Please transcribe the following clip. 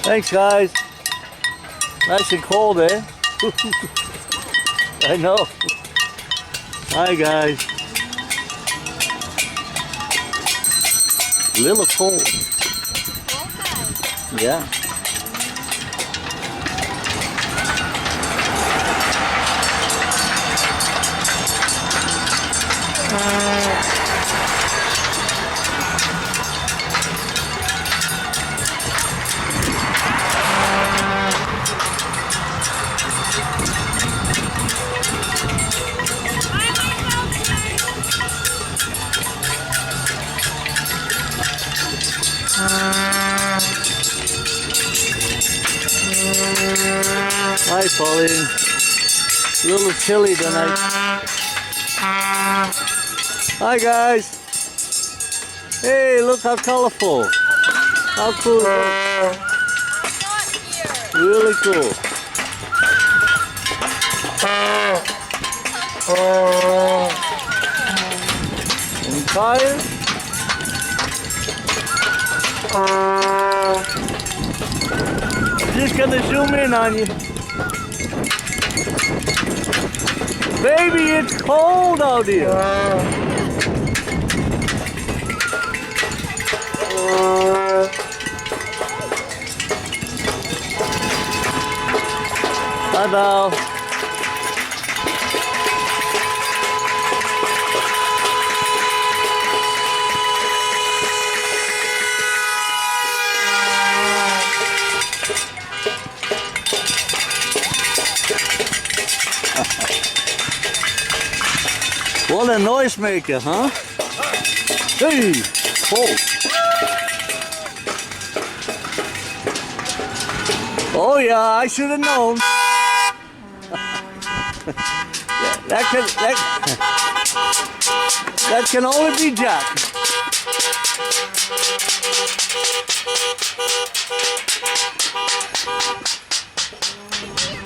Thanks, guys. Nice and cold, eh? I know. Hi, guys. A little cold. Yeah. Hi, Pauline. A little chilly tonight. Hi, guys. Hey, look how colorful. How cool is that? Really cool. You tired? Just gonna zoom in on you. Baby, it's cold out here. Ta-da. What a noise maker, huh? Hey! Oh! Oh yeah, I should have known. that can only be Jack.